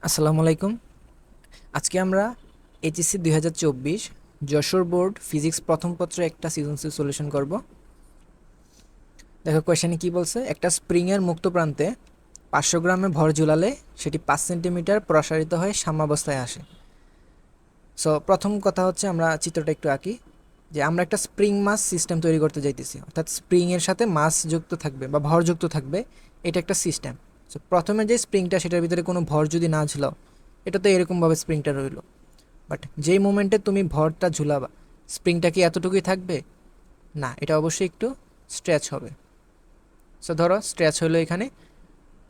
আসসালামু আলাইকুম। আজকে আমরা এইচএসসি 2024 যশোর বোর্ড ফিজিক্স প্রথম পত্রে একটা সৃজনশীল সলিউশন করব। দেখো কোয়েশ্চেনে কি বলছে, একটা স্প্রিংয়ের মুক্ত প্রান্তে 500 গ্রামে ভর ঝুলালে সেটি 5 সেন্টিমিটার প্রসারিত হয়ে সাম্যাবস্থায় আসে। সো প্রথম কথা হচ্ছে আমরা চিত্রটা একটু আঁকি, যে আমরা একটা স্প্রিং মাস সিস্টেম তৈরি করতে যাইতেছি, অর্থাৎ স্প্রিংয়ের সাথে মাস যুক্ত থাকবে বা ভর যুক্ত থাকবে, এটা একটা সিস্টেম। সো প্রথমে যে স্প্রিংটা সেটার ভিতরে কোনো ভর যদি না ঝুলাও, এটা তো এরকমভাবে স্প্রিংটা রইলো। বাট যেই মোমেন্টে তুমি ভরটা ঝুলাবা, স্প্রিংটা কি এতটুকুই থাকবে? না, এটা অবশ্যই একটু স্ট্রেচ হবে। সো ধরো স্ট্রেচ হলো এখানে,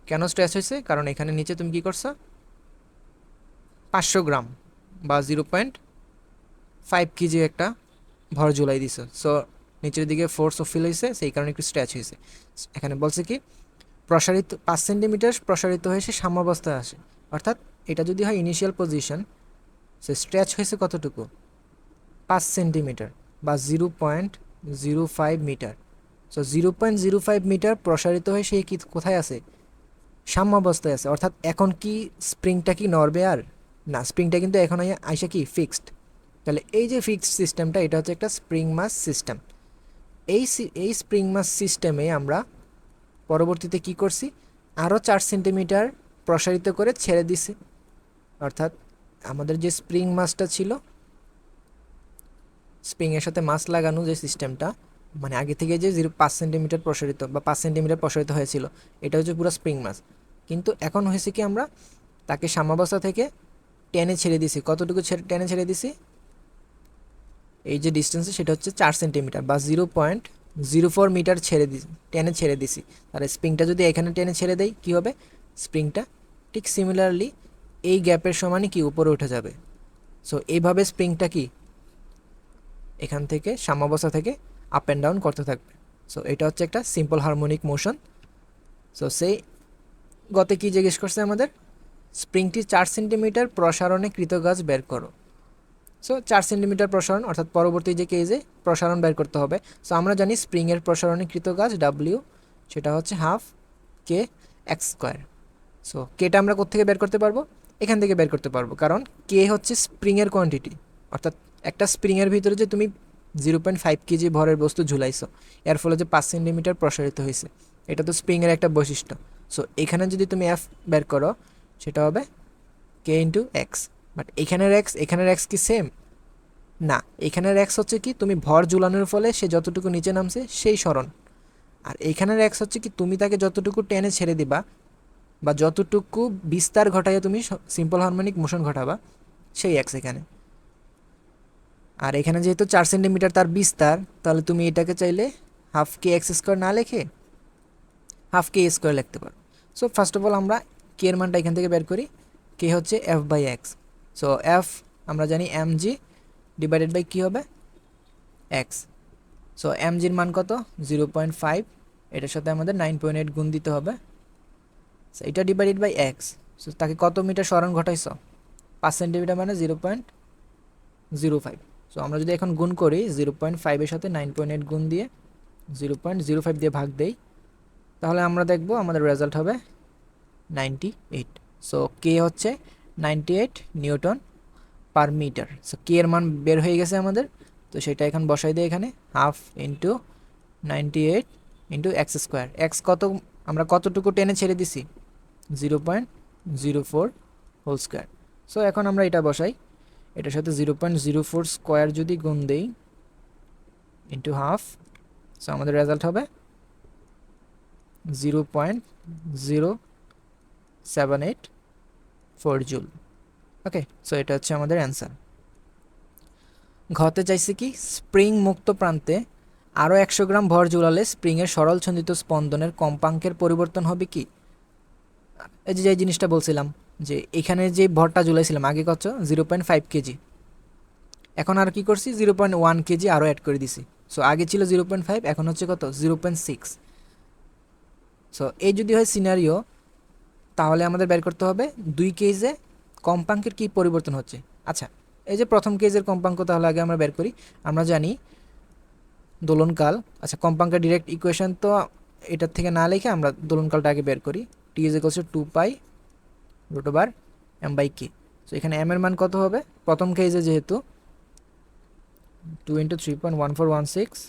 কেন স্ট্রেচ হয়েছে? কারণ এখানে নিচে তুমি কি করছো, 500 গ্রাম বা 0.5 কেজি একটা ভর ঝুলাই দিছো। সো নিচের দিকে ফোর্স অফ ফিল হয়েছে, সেই কারণে একটু স্ট্রেচ হয়েছে। এখানে বলছে কি, প্রসারিত 5 সেন্টিমিটার প্রসারিত হয়ে সে সাম্যাবস্থায় আসে। অর্থাৎ এটা যদি হয় ইনিশিয়াল পজিশন, সে স্ট্রেচ হয়েছে কতটুকু? 5 সেন্টিমিটার বা 0.05 মিটার। সো 0.05 মিটার প্রসারিত হয়ে সে কি কোথায় আছে? সাম্যাবস্থায় আছে। অর্থাৎ এখন কি স্প্রিংটা কি নড়বে আর? না, স্প্রিংটা কিন্তু এখন আইসা কি ফিক্সড। তাহলে এই যে ফিক্সড সিস্টেমটা, এটা হচ্ছে একটা স্প্রিং মাস সিস্টেম। এই স্প্রিং মাস সিস্টেমে আমরা পরবর্তীতে কি করছি, আরও 4 সেন্টিমিটার প্রসারিত করে ছেড়ে দিছি। অর্থাৎ আমাদের যে স্প্রিং মাসটা ছিল, স্প্রিংয়ের সাথে মাস লাগানো যে সিস্টেমটা, মানে আগে থেকে যে 0.5 সেন্টিমিটার প্রসারিত বা 5 সেন্টিমিটার প্রসারিত হয়েছিল, এটা হচ্ছে পুরো স্প্রিং মাস। কিন্তু এখন হয়েছে কি, আমরা তাকে সাম্যাবস্থা থেকে টেনে ছেড়ে দিছি। কতটুকু টেনে ছেড়ে দিছি? এই যে ডিস্টেন্সে, সেটা হচ্ছে 4 সেন্টিমিটার বা 0.04 মিটার টেনে ছেড়ে দিছি। আর স্প্রিংটা যদি এখানে টেনে ছেড়ে দেয়, কী হবে? স্প্রিংটা ঠিক সিমিলারলি এই গ্যাপের সমানই কি উপরে উঠে যাবে। সো এইভাবে স্প্রিংটা কি এখান থেকে সাম্যাবস্থা থেকে আপ অ্যান্ড ডাউন করতে থাকবে। সো এটা হচ্ছে একটা সিম্পল হারমোনিক মোশন। সো সেই গতে কি জিজ্ঞেস করছে আমাদের, স্প্রিংটি 4 সেন্টিমিটার প্রসারণে কৃতকাজ বের করো। সো 4 সেন্টিমিটার প্রসারণ, অর্থাৎ পরবর্তী যে কেজে প্রসারণ বের করতে হবে। সো আমরা জানি স্প্রিংয়ের প্রসারণে কৃতকাজ ডাব্লিউ, সেটা হচ্ছে হাফ কে এক্স স্কোয়ার। সো কেটা আমরা কোত্থেকে বের করতে পারবো? এখান থেকে বের করতে পারবো, কারণ কে হচ্ছে স্প্রিংয়ের কোয়ান্টিটি। অর্থাৎ একটা স্প্রিংয়ের ভিতরে যে তুমি 0.5 কেজি ভরের বস্তু ঝুলাইছো, এর ফলে যে 5 সেন্টিমিটার প্রসারিত হয়েছে, এটা তো স্প্রিংয়ের একটা বৈশিষ্ট্য। সো এখানে যদি তুমি এফ বের করো, সেটা হবে কে ইন্টু এক্স। বাট এখানের এক্স কি সেম? না, এখানের এক্স হচ্ছে কি, তুমি ভর ঝুলানোর ফলে সে যতটুকু নিচে নামছে সেই সরণ। আর এখানের এক্স হচ্ছে কি, তুমি তাকে যতটুকু টেনে ছেড়ে দিবা বা যতটুকু বিস্তার ঘটাইয়া তুমি সিম্পল হারমোনিক মোশন ঘটাবা, সেই এক্স এখানে। আর এখানে যেহেতু 4 সেন্টিমিটার তার বিস্তার, তাহলে তুমি এটাকে চাইলে হাফ কে এক্স স্কোয়ার না লিখে হাফ কে স্কোয়ার লিখতে পারো। সো ফার্স্ট অফ অল আমরা কে এর মানটা এখান থেকে বের করি। কে হচ্ছে f by x. So f আমরা জানি এম জি ডিভাইডেড বাই কী হবে, এক্স। সো এম জির মান কত? 0.5। এটার সাথে আমাদের 9.8 গুণ দিতে হবে। সো এটা ডিভাইডেড বাই এক্স। সো তাকে কত মিটার সরণ ঘটাইছ? 5 সেন্টিমিটার, মানে 0.05। সো আমরা যদি এখন গুণ করি 0.5-এর সাথে 9.8 গুণ দিয়ে 0.05 দিয়ে ভাগ দেই, তাহলে আমরা দেখব আমাদের রেজাল্ট হবে 98। সো কে হচ্ছে 98 নিউটন পার মিটার। সো কে এর মান বের হয়ে গেছে আমাদের। তো সেটা এখন বসাই দিই এখানে, half into 98 into x square. X কত, আমরা কতটুকু টেনে ছেড়ে দিছি? 0.04 হোল স্কোয়ার। সো এখন আমরা এটা বসাই, এটার সাথে 0.04 স্কোয়ার যদি গুণ দেই ইন্টু হাফ, সো আমাদের রেজাল্ট হবে 0.0784 জুল। ওকে, সো এটা হচ্ছে আমাদের অ্যান্সার। ঘতে চাইছে কি, স্প্রিং মুক্ত প্রান্তে আরও 100 গ্রাম ভর ঝুলালে স্প্রিংয়ের সরল ছন্দিত স্পন্দনের কম্পাঙ্কের পরিবর্তন হবে কি? এই যে জিনিসটা বলছিলাম, যে এখানে যে ভরটা ঝুলাইছিলাম আগে কত, 0.5 কেজি, এখন আর কি করছি, 0.1 কেজি আরও অ্যাড করে দিছি। সো আগে ছিল 0.5, এখন হচ্ছে কত, 0.6। সো এই যদি হয় সিনারিও, তাহলে আমাদের বের করতে হবে 2 কেজে কম্পাঙ্কের কি পরিবর্তন হচ্ছে। আচ্ছা, এই যে প্রথম কেজের কম্পাঙ্ক তাহলে আগে আমরা বের করি। আমরা জানি দোলনকাল, আচ্ছা কম্পাঙ্কের ডিরেক্ট ইকুয়েশন তো এটার থেকে না লিখে আমরা দোলনকালটা আগে বের করি। T is equals to 2 pi √/, M by K. So এখানে এম এর মান কত হবে, প্রথম কেজে যেহেতু 2 × 3.1416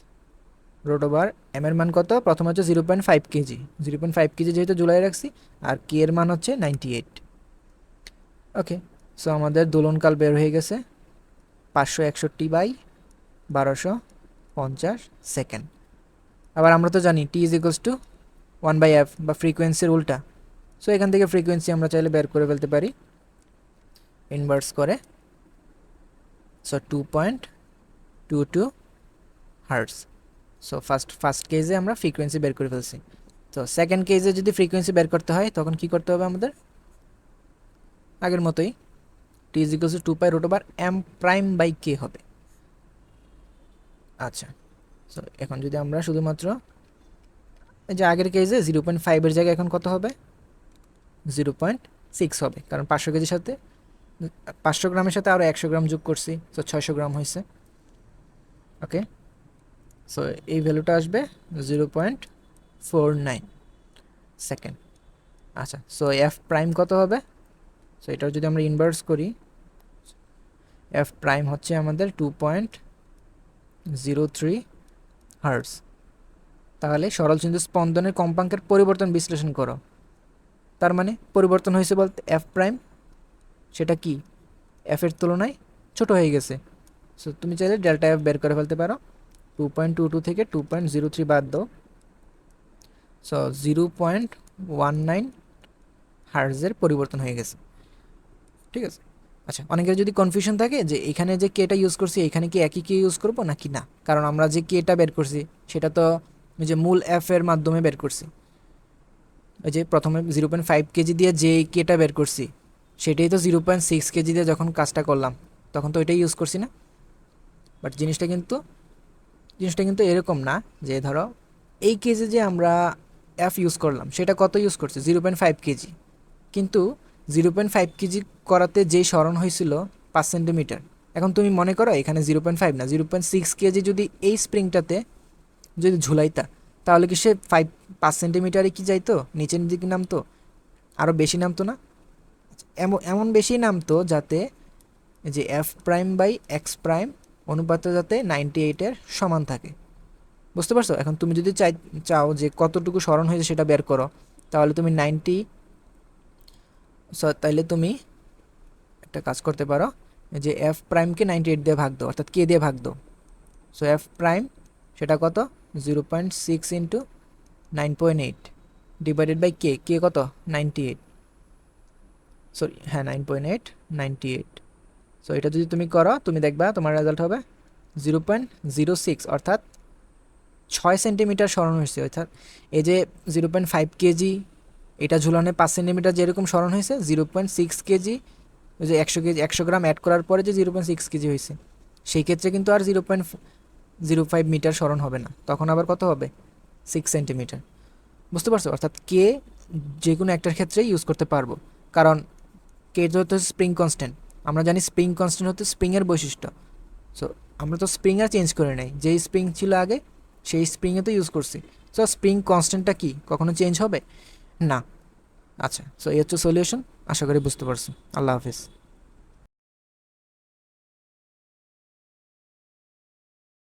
রোড ওভার এম এর মান কত, প্রথম হচ্ছে 0.5 কেজি, 0.5 কেজি যেহেতু ঝুলাই রাখছি, আর কে এর মান হচ্ছে 98। ওকে, সো আমাদের দোলনকাল বের হয়ে গেছে 561/1250 সেকেন্ড। আবার আমরা তো জানি টি ইজ ইকুয়ালস টু 1/f বা ফ্রিকোয়েন্সির উল্টা। সো এখান থেকে ফ্রিকোয়েন্সি আমরা চাইলে বের করে ফেলতে পারি ইনভার্স করে। So 2.22 hertz. সো ফার্স্ট কেজে আমরা ফ্রিকোয়েন্সি বের করে ফেলছি। তো সেকেন্ড কেজে যদি ফ্রিকোয়েন্সি বের করতে হয় তখন কি করতে হবে আমাদের, আগের মতোই টি ইজ ইকুয়ালস টু 2π√m'/k হবে। আচ্ছা, সো এখন যদি আমরা শুধুমাত্র এই যে আগের কেজে 0.5 জায়গায় এখন কত হবে, 0.6 হবে, কারণ 500 কেজির সাথে 500 গ্রামের সাথে আরও 100 গ্রাম যোগ করছি, তো 600 গ্রাম হয়েছে। ওকে, সো এই ভ্যালুটা আসবে 0.49 সেকেন্ড। আচ্ছা, সো এফ প্রাইম কত হবে, সো এটাও যদি আমরা ইনভার্স করি, এফ প্রাইম হচ্ছে আমাদের 2.03 হার্টস। তাহলে সরল চিহ্ন স্পন্দনের কম্পাঙ্কের পরিবর্তন বিশ্লেষণ করো। তার মানে পরিবর্তন হয়েছে বলতে এফ প্রাইম সেটা কি এফ এর তুলনায় ছোট হয়ে গেছে। সো তুমি চাইলে ডেল্টা এফ বের করে ফেলতে পারো, 2.22 থেকে 2.03 বাদ দাও, সো 0.19 হার্টজের পরিবর্তন হয়ে গেছে। ঠিক আছে। আচ্ছা, অনেকের যদি কনফিউশন থাকে যে এখানে যে কেটা ইউজ করছি এখানে কি একই কে ইউজ করবো নাকি না, কারণ আমরা যে কেটা বের করছি সেটা তো ওই যে মূল এফ এর মাধ্যমে বের করছি। ওই যে প্রথমে 0.5 কেজি দিয়ে যে কেটা বের করছি সেটাই তো 0.6 কেজি দিয়ে যখন কাজটা করলাম তখন তো ওইটাই ইউজ করছি না। বাট জিনিসটা কিন্তু এরকম না যে ধরো এই কেজি যে আমরা এফ ইউজ করলাম সেটা কত ইউজ করছি, 0.5 কেজি, কিন্তু 0.5 কেজি করাতে যেই সরণ হয়েছিল 5 সেন্টিমিটার। এখন তুমি মনে করো এখানে 0.5 না 0.6 কেজি যদি এই স্প্রিংটাতে যদি ঝুলাইতা তাহলে কি সে 5 সেন্টিমিটারে কি যাইতো, নিচের দিকে নামতো, আরও বেশি নামতো না? এমন বেশি নামতো যাতে যে F prime by X prime অনুপাতটা যাতে 98-এর সমান থাকে। বুঝতে পারছো? এখন তুমি যদি চাও যে কতটুকু সরণ হয়েছে সেটা বের করো, তাহলে তুমি তাইলে তুমি একটা কাজ করতে পারো যে এফ প্রাইমকে 98 দিয়ে ভাগ দাও, অর্থাৎ কে দিয়ে ভাগ দাও। সো এফ প্রাইম সেটা কত, 0.6 ইন্টু 9.8 ডিভাইডেড বাই কে, কে কত 98, সরি হ্যাঁ 9.8 98। সো এটা যদি তুমি করো তুমি দেখবা তোমার রেজাল্ট হবে 0.06, অর্থাৎ 6 সেন্টিমিটার সরণ হয়েছে। অর্থাৎ এই যে 0.5 কেজি এটা ঝুলানে 5 সেন্টিমিটার যেরকম সরণ হয়েছে, 0.6 কেজি ওই যে 100 গ্রাম অ্যাড করার পরে যে 0.6 কেজি হয়েছে সেই ক্ষেত্রে কিন্তু আর 0.05 মিটার সরণ হবে না, তখন আবার কত হবে 6 সেন্টিমিটার। বুঝতে পারছো? অর্থাৎ কে যে কোনো একটার ক্ষেত্রে ইউজ করতে পারবো, কারণ কে হচ্ছে স্প্রিং কনস্ট্যান্ট। আমরা জানি স্প্রিং কনস্ট্যান্ট হচ্ছে স্প্রিংয়ের বৈশিষ্ট্য। সো আমরা তো স্প্রিং আর চেঞ্জ করে নাই, যেই স্প্রিং ছিল আগে সেই স্প্রিংয়ে তো ইউজ করছি। সো স্প্রিং কনস্ট্যান্টটা কি কখনো চেঞ্জ হবে না। আচ্ছা, সো এই হচ্ছে সলিউশন। আশা করি বুঝতে পারছো। আল্লাহ হাফিজ।